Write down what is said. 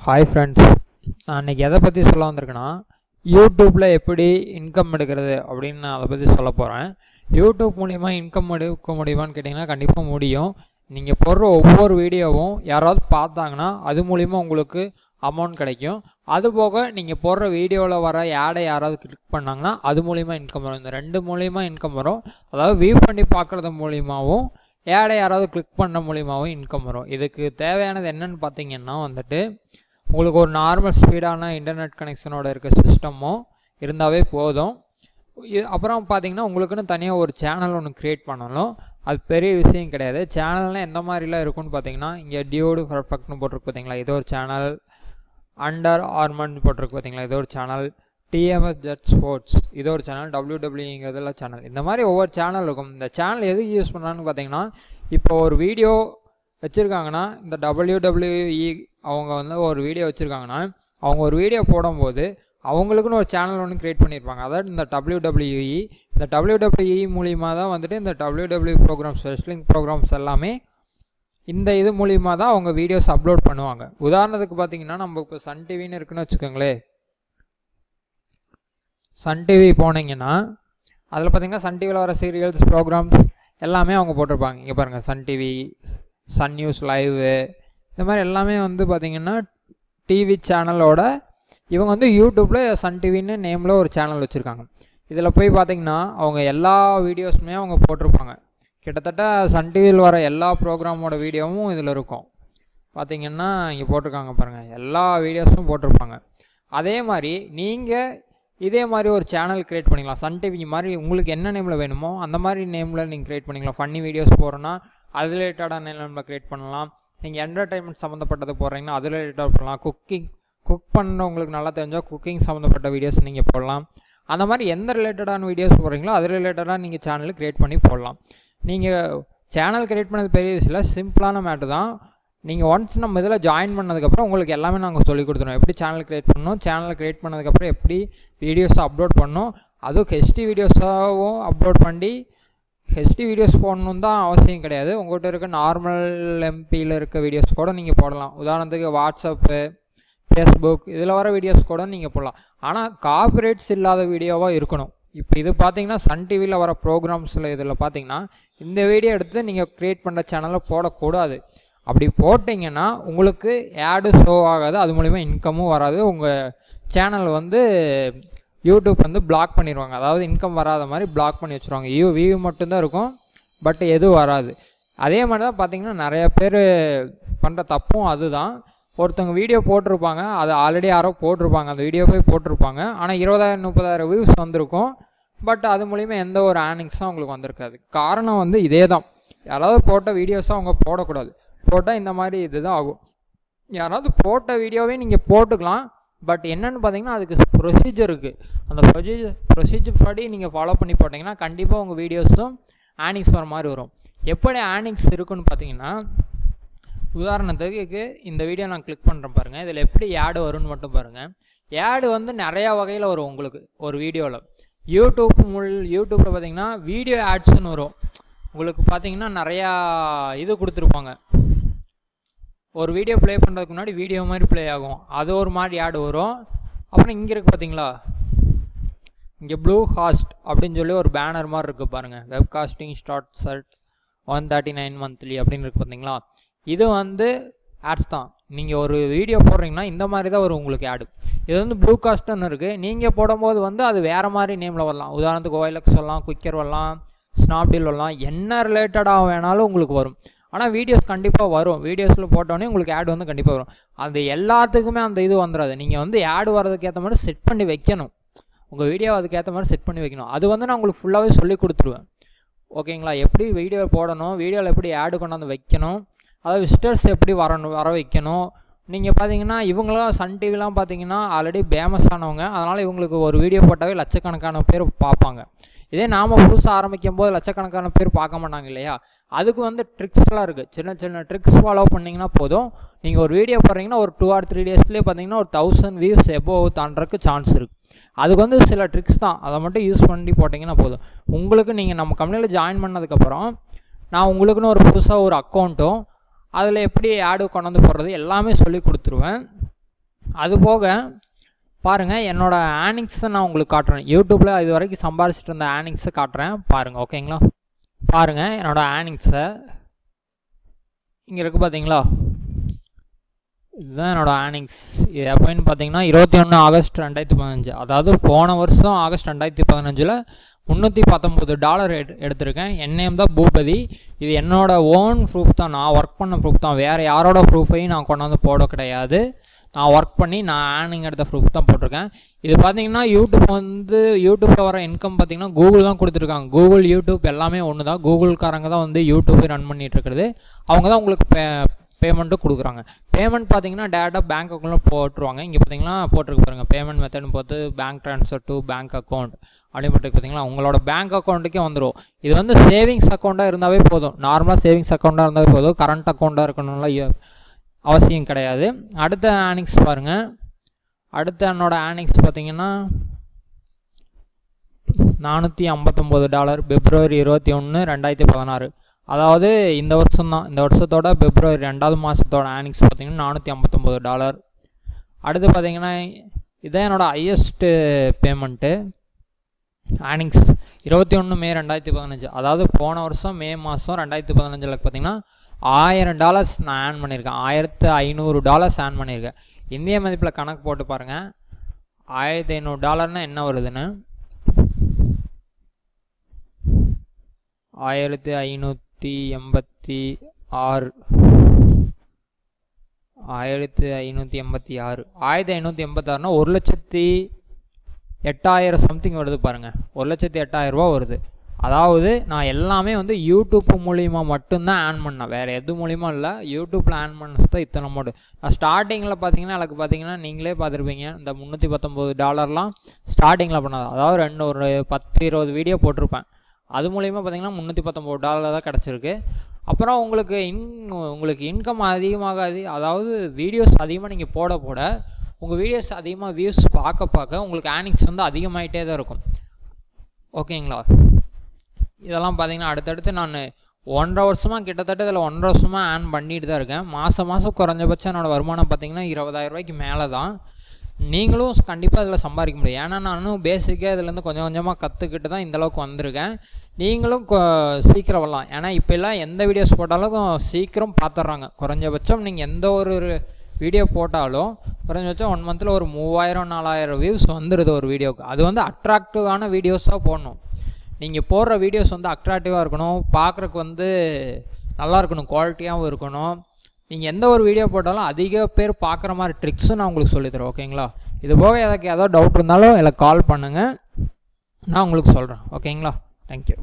Hi friends, நான் இன்றைக்கி எதை பற்றி சொல்ல வந்திருக்கேன்னா, யூடியூப்பில் எப்படி இன்கம் எடுக்கிறது அப்படின்னு நான் அதை பற்றி சொல்ல போகிறேன். யூடியூப் மூலிமா இன்கம் எடுக்க முடியுமான்னு கேட்டிங்கன்னா கண்டிப்பாக முடியும். நீங்கள் போடுற ஒவ்வொரு வீடியோவும் யாராவது பார்த்தாங்கன்னா அது மூலிமா உங்களுக்கு அமௌண்ட் கிடைக்கும். அதுபோக நீங்கள் போடுற வீடியோவில் வர ஆடை யாராவது கிளிக் பண்ணாங்கன்னா அது மூலிமா இன்கம் வரும். இந்த ரெண்டு மூலிமா இன்கம் வரும். அதாவது வியூ பண்ணி பார்க்குறது மூலிமாவும் ஆடை யாராவது கிளிக் பண்ண மூலிமாவும் இன்கம் வரும். இதுக்கு தேவையானது என்னென்னு பார்த்தீங்கன்னா உங்களுக்கு ஒரு நார்மல் ஸ்பீடான இன்டர்நெட் கனெக்ஷனோட இருக்க சிஸ்டமும் இருந்தாவே போதும். அப்புறம் பார்த்தீங்கன்னா உங்களுக்குன்னு தனியாக ஒரு சேனல் ஒன்று க்ரியேட் பண்ணணும். அது பெரிய விஷயம் கிடையாது. சேனல்னால் எந்த மாதிரிலாம் இருக்குன்னு பார்த்தீங்கன்னா, இங்கே டியூடு பர்ஃபெக்ட்னு போட்டிருக்கு பார்த்தீங்களா, இது ஒரு சேனல். அண்டர் ஆர்மண்ட் போட்டிருக்கு பார்த்தீங்களா, இது ஒரு சேனல். டிஎம்எஸ் ஜெட் ஸ்போர்ட்ஸ் இது ஒரு சேனல். டபிள்யூடபிள்யூங்கிறதுல சேனல். இந்த மாதிரி ஒவ்வொரு சேனல் இருக்கும். இந்த சேனல் எதுக்கு யூஸ் பண்ணுறான்னு பார்த்தீங்கன்னா, இப்போ ஒரு வீடியோ வச்சுருக்காங்கன்னா, இந்த டபிள்யூடபிள்யூஇ அவங்க ஒரு வீடியோ வச்சுருக்காங்கன்னா, அவங்க ஒரு வீடியோ போடும்போது அவங்களுக்குன்னு ஒரு சேனல் ஒன்று க்ரியேட் பண்ணியிருப்பாங்க. அதாவது இந்த டபிள்யூடபிள்யூஇ. இந்த டபிள்யூடபிள்யூஇ மூலிமா தான் இந்த டபிள்யூடபிள்யூ ப்ரோக்ராம்ஸ், ரெஸ்லிங் ப்ரோக்ராம்ஸ் எல்லாமே இந்த இது மூலிமா தான் அவங்க வீடியோஸ் அப்லோட் பண்ணுவாங்க. உதாரணத்துக்கு பார்த்தீங்கன்னா, நம்ம இப்போ சன் டிவின்னு இருக்குன்னு வச்சுக்கோங்களேன். சன் டிவி போனீங்கன்னா அதில் பார்த்தீங்கன்னா சன் டிவியில் வர சீரியல்ஸ், ப்ரோக்ராம்ஸ் எல்லாமே அவங்க போட்டிருப்பாங்க. இங்கே பாருங்கள், Sun TV, Sun news live, இந்த மாதிரி எல்லாமே பார்த்திங்கன்னா டிவி சேனலோட இவங்க யூடியூப்பில் சன் டிவின்னு நேமில் ஒரு சேனல் வச்சுருக்காங்க. இதில் போய் பார்த்திங்கன்னா அவங்க எல்லா வீடியோஸுமே அவங்க போட்டிருப்பாங்க. கிட்டத்தட்ட சன் டிவியில் வர எல்லா ப்ரோக்ராமோட வீடியோவும் இதில் இருக்கும். பார்த்திங்கன்னா இங்கே போட்டிருக்காங்க பாருங்கள், எல்லா வீடியோஸும் போட்டிருப்பாங்க. அதே மாதிரி நீங்கள் இதே மாதிரி ஒரு சேனல் க்ரியேட் பண்ணிக்கலாம். சன் டிவி மாதிரி உங்களுக்கு என்ன நேமில் வேணுமோ அந்த மாதிரி நேமில் நீங்கள் க்ரியேட் பண்ணிக்கலாம். ஃபன்னி வீடியோஸ் போடுறோன்னா அது ரிலேட்டடான நேமில் க்ரியேட் பண்ணலாம். நீங்கள் என்டர்டைன்மெண்ட் சம்மந்தப்பட்டது போடுறீங்கன்னா அது ரிலேட்டடாக போடலாம். குக் பண்ண உங்களுக்கு நல்லா தெரிஞ்சால் குக்கிங் சம்மந்தப்பட்ட வீடியோஸ் நீங்கள் போடலாம். அந்த மாதிரி எந்த ரிலேட்டடான வீடியோஸ் போடுறீங்களோ அது ரிலேட்டடாக நீங்கள் சேனல் க்ரியேட் பண்ணி போடலாம். நீங்கள் சேனல் க்ரியேட் பண்ணது பெரிய விஷயம், சிம்பிளான மேட்ரு தான். நீங்கள் ஒன்ஸ் நம்ம இதில் ஜாயின் பண்ணதுக்கப்புறம் உங்களுக்கு எல்லாமே நாங்கள் சொல்லிக் கொடுத்துருவோம். எப்படி சேனல் க்ரியேட் பண்ணணும், சேனல் க்ரியேட் பண்ணதுக்கப்புறம் எப்படி வீடியோஸை அப்லோட் பண்ணணும், அதுவும் ஹெச்டி வீடியோஸாகவும் அப்லோட் பண்ணி ஹெச்டி வீடியோஸ் போடணுன்னு தான் அவசியம் கிடையாது. உங்கள்கிட்ட இருக்க நார்மல் எம்பியில் இருக்க வீடியோஸ் கூட நீங்கள் போடலாம். உதாரணத்துக்கு வாட்ஸ்அப்பு, ஃபேஸ்புக் இதில் வர வீடியோஸ் கூட நீங்கள் போடலாம். ஆனால் காப்பிரைட்ஸ் இல்லாத வீடியோவாக இருக்கணும். இப்போ இது பார்த்தீங்கன்னா சன் டிவியில் வர ப்ரோக்ராம்ஸில் இதில் பார்த்தீங்கன்னா இந்த வீடியோ எடுத்து நீங்கள் க்ரியேட் பண்ணுற சேனலில் போடக்கூடாது. அப்படி போட்டிங்கன்னா உங்களுக்கு ஆடு ஷோ ஆகாது, அது மூலிமா இன்கமும் வராது. உங்கள் சேனல் யூடியூப் பிளாக் பண்ணிடுவாங்க. அதாவது இன்கம் வராத மாதிரி பிளாக் பண்ணி வச்சுருவாங்க. வியூ மட்டும்தான் இருக்கும், பட் எதுவும் வராது. அதே மாதிரி தான் பார்த்திங்கன்னா நிறைய பேர் பண்ணுற தப்பும் அதுதான். ஒருத்தவங்க வீடியோ போட்டிருப்பாங்க, அது ஆல்ரெடி யாரோ போட்டிருப்பாங்க, அந்த வீடியோ போய் போட்டிருப்பாங்க. ஆனால் 20,000-30,000 வியூஸ் வந்திருக்கும், பட் அது மூலிமா எந்த ஒரு ஏர்னிங்ஸும் அவங்களுக்கு வந்திருக்காது. காரணம் இதே தான். யாராவது போட்ட வீடியோஸை அவங்க போடக்கூடாது. போட்டால் இந்த மாதிரி இதுதான் ஆகும். யாராவது போட்ட வீடியோவே நீங்கள் போட்டுக்கலாம், பட் என்னென்னு பார்த்தீங்கன்னா அதுக்கு ப்ரொசீஜர் இருக்குது. அந்த ப்ரொசீஜர் படி நீங்கள் ஃபாலோ பண்ணி போட்டிங்கன்னா கண்டிப்பாக உங்கள் வீடியோஸும் ஏர்னிங்ஸ் வர மாதிரி வரும். எப்படி ஏர்னிங்ஸ் இருக்குன்னு பார்த்தீங்கன்னா, உதாரணத்துக்கு இந்த வீடியோ நான் கிளிக் பண்ணுறேன் பாருங்கள். இதில் எப்படி ஆடு வரும்னு மட்டும் பாருங்கள். ஆடு நிறையா வகையில் வரும் உங்களுக்கு ஒரு வீடியோவில். யூடியூப்பில் பார்த்தீங்கன்னா வீடியோ ஆட்ஸ்ன்னு வரும். உங்களுக்கு பார்த்தீங்கன்னா நிறையா இது கொடுத்துருப்பாங்க. ஒரு வீடியோ ப்ளே பண்ணுறதுக்கு முன்னாடி வீடியோ மாதிரி ப்ளே ஆகும், அது ஒரு மாதிரி ஆடு வரும். அப்புறம் இங்கே இருக்குது பார்த்தீங்களா, இங்கே ப்ளூ காஸ்ட் அப்படின்னு சொல்லி ஒரு பேனர் மாதிரி இருக்குது பாருங்கள். Web casting starts at 139 monthly அப்படின்னு இருக்குது பார்த்தீங்களா. இது ஆட்ஸ் தான். நீங்கள் ஒரு வீடியோ போடுறீங்கன்னா இந்த மாதிரி தான் வரும் உங்களுக்கு ஆடு. இது ப்ளூ காஸ்ட்னு இருக்குது. நீங்கள் போடும்போது அது வேறு மாதிரி நேமில் வரலாம். உதாரணத்துக்கு OLX வரலாம், குயிக்கர் வரலாம், ஸ்னாப்டீல் வரலாம், என்ன ரிலேட்டடாக வேணாலும் உங்களுக்கு வரும். ஆனால் வீடியோஸ் கண்டிப்பாக வரும். வீடியோஸில் போட்டோன்னே உங்களுக்கு ஆடு கண்டிப்பாக வரும். அது எல்லாத்துக்குமே அந்த இது வந்துடாது. நீங்கள் ஆடு வர்றதுக்கு ஏற்ற மாதிரி செட் பண்ணி வைக்கணும். உங்கள் வீடியோ அதுக்கேற்ற மாதிரி செட் பண்ணி வைக்கணும். அது நான் உங்களுக்கு ஃபுல்லாகவே சொல்லி கொடுத்துருவேன். ஓகேங்களா, எப்படி வீடியோ போடணும், வீடியோவில் எப்படி ஆடு கொண்டாந்து வைக்கணும், அதாவது விசிட்டர்ஸ் எப்படி வர வைக்கணும். நீங்கள் பார்த்தீங்கன்னா இவங்களாம் சன் டிவிலாம் பார்த்தீங்கன்னா ஆல்ரெடி ஃபேமஸ் ஆனவங்க. அதனால் இவங்களுக்கு ஒரு வீடியோ போட்டாவே லட்சக்கணக்கான பேர் பார்ப்பாங்க. இதே நாம் புதுசாக ஆரம்பிக்கும் போது லட்சக்கணக்கான பேர் பார்க்க மாட்டாங்க இல்லையா. அதுக்கு ட்ரிக்ஸ்லாம் இருக்குது. சின்ன சின்ன ட்ரிக்ஸ் ஃபாலோ பண்ணிங்கன்னா போதும். நீங்கள் ஒரு வீடியோ போடுறீங்கன்னா ஒரு 2 or 3 டேஸ்லேயே பார்த்தீங்கன்னா ஒரு 1000 வியூஸ் எபோவ் தாண்டறதுக்கு சான்ஸ் இருக்குது. அதுக்கு சில ட்ரிக்ஸ் தான், அதை மட்டும் யூஸ் பண்ணி போட்டிங்கன்னா போதும். உங்களுக்கு நீங்கள் நம்ம கம்பெனியில் ஜாயின் பண்ணதுக்கப்புறம் நான் உங்களுக்குன்னு ஒரு புதுசாக ஒரு அக்கௌண்ட்டும் அதில் எப்படி ஆடு கொண்டாந்து போடுறது எல்லாமே சொல்லி கொடுத்துருவேன். அது போக பாருங்கள், என்னோடய ஏர்னிங்ஸை நான் உங்களுக்கு காட்டுறேன். யூடியூப்பில் இது வரைக்கும் சம்பாதிச்சிட்டு இருந்த ஏர்னிங்ஸை காட்டுறேன் பாருங்கள். ஓகேங்களா, பாருங்கள் என்னோடய ஏர்னிங்ஸை. இங்கே இருக்குது பார்த்தீங்களா, இதுதான் என்னோடய ஏர்னிங்ஸ். இது எப்போன்னு பார்த்தீங்கன்னா 21 ஆகஸ்ட் 2015. அதாவது போன வருஷம் ஆகஸ்ட் 2015 $319 எடுத்திருக்கேன். என் நேம் தான் பூபதி. இது என்னோடய ஓன் ப்ரூஃப் தான், நான் ஒர்க் பண்ண ப்ரூஃப் தான். வேறு யாரோட ப்ரூஃபையும் நான் கொண்டாந்து போட கிடையாது. நான் ஒர்க் பண்ணி நான் ஏர்னிங் எடுத்த ப்ரூஃப் தான் போட்டிருக்கேன். இது பார்த்தீங்கன்னா யூடியூப்பில் வர இன்கம் பார்த்தீங்கன்னா கூகுள் தான் கொடுத்துருக்காங்க. கூகுள், யூடியூப் எல்லாமே ஒன்று தான். கூகுள்காரங்க தான் வந்து யூடியூப்பை ரன் பண்ணிகிட்டு இருக்கிறது. அவங்க தான் உங்களுக்கு பேமெண்ட்டும் கொடுக்குறாங்க. பேமெண்ட் பார்த்தீங்கன்னா டேரெக்டாக பேங்க் அக்கௌண்ட்டில் போட்டுருவாங்க. இங்கே பார்த்தீங்கன்னா போட்டிருக்கு பாருங்கள், பேமெண்ட் மெத்தட்னு பார்த்து bank transfer to bank account அப்படின்னு போட்டு பார்த்தீங்களா, உங்களோட பேங்க் அக்கௌண்ட்டுக்கே வந்துடும். இது வந்து சேவிங்ஸ் அக்கௌண்ட்டாக இருந்தாவே போதும். நார்மலாக சேவிங்ஸ் அக்கௌண்ட்டாக இருந்தாவே போதும். கரண்ட் அக்கௌண்ட்டாக இருக்கணும்ல அவசியம் கிடையாது. அடுத்த ஏர்னிங்ஸ் பாருங்கள். அடுத்த என்னோட ஏர்னிங்ஸ் பார்த்தீங்கன்னா $459 பிப்ரவரி 21, 2016. அதாவது இந்த வருஷம் தான். இந்த வருஷத்தோட பிப்ரவரி 2வது மாதத்தோட ஏர்னிங்ஸ் பார்த்தீங்கன்னா $459. அடுத்து பார்த்தீங்கன்னா இதான் என்னோடய ஹையஸ்ட்டு பேமெண்ட்டு ஏர்னிங்ஸ். 21 மே 2015. அதாவது போன வருஷம் மே மாதம் 2015 பார்த்தீங்கன்னா $1000 நான் ஏர்ன் பண்ணியிருக்கேன். $1500 ஏர்ன் பண்ணியிருக்கேன். இந்திய மதிப்பில் கணக்கு போட்டு பாருங்கள், $1500 என்ன வருதுன்னு. 1586 1586 1,08,000 சம்திங் வருது பாருங்கள். 1,08,000 வருது. அதாவது நான் எல்லாமே வந்து யூடியூப் மூலிமா மட்டும்தான் ஏர்ன் பண்ணேன், வேறு எது மூலிமா இல்லை. யூடியூப்பில் ஏர்ன் பண்ணது தான் இத்தனை அமௌண்ட். நான் ஸ்டார்டிங்கில் பார்த்தீங்கன்னா எனக்கு பார்த்தீங்கன்னா நீங்களே பார்த்துருப்பீங்க, இந்த $319 ஸ்டார்டிங்கில் பண்ணது. அதாவது ஒரு 10-20 வீடியோ போட்டிருப்பேன். அது மூலிமா பார்த்தீங்கன்னா $319 தான் கிடச்சிருக்கு. அப்புறம் உங்களுக்கு இன்கம் அதிகமாக அதாவது வீடியோஸ் அதிகமாக நீங்கள் போட உங்கள் வீடியோஸ் அதிகமாக வியூஸ் பார்க்க உங்களுக்கு ஏர்னிங்ஸ் வந்து அதிகமாகிட்டே தான் இருக்கும். ஓகேங்களா, இதெல்லாம் பார்த்தீங்கன்னா அடுத்தடுத்து நான் 1.5 வருஷமாக கிட்டத்தட்ட இதில் 1.5 வருஷமாக ஏர்ன் பண்ணிட்டு தான் இருக்கேன். மாதம் குறைஞ்சபட்சம் என்னோடய வருமானம் பார்த்தீங்கன்னா $20,000 மேலே தான். நீங்களும் கண்டிப்பாக இதில் சம்பாதிக்க முடியும். ஏன்னா நானும் பேசிக்காக இதுலேருந்து கொஞ்சம் கொஞ்சமாக கற்றுக்கிட்டு தான் இந்தளவுக்கு வந்திருக்கேன். நீங்களும் சீக்கிரம் வரலாம். ஏன்னா இப்போல்லாம் எந்த வீடியோஸ் போட்டாலும் சீக்கிரம் பார்த்துட்றாங்க. குறைஞ்சபட்சம் நீங்கள் எந்த ஒரு வீடியோ போட்டாலும் குறைஞ்சபட்சம் 1 மந்தில் ஒரு 3000-4000 வியூஸ் வந்துடுது ஒரு வீடியோவுக்கு. அது வந்து அட்ராக்டிவான வீடியோஸாக போடணும். நீங்கள் போடுற வீடியோஸ் வந்து அட்ராக்டிவாக இருக்கணும், பார்க்குறக்கு வந்து நல்லா இருக்கணும், குவாலிட்டியாகவும் இருக்கணும். நீங்கள் எந்த ஒரு வீடியோ போட்டாலும் அதிக பேர் பார்க்குற மாதிரி ட்ரிக்ஸும் நான் உங்களுக்கு சொல்லித்தரேன். ஓகேங்களா, இது போக ஏதாவது டவுட் இருந்தாலும் எனக்கு கால் பண்ணுங்கள், நான் உங்களுக்கு சொல்கிறேன். ஓகேங்களா, தேங்க்யூ.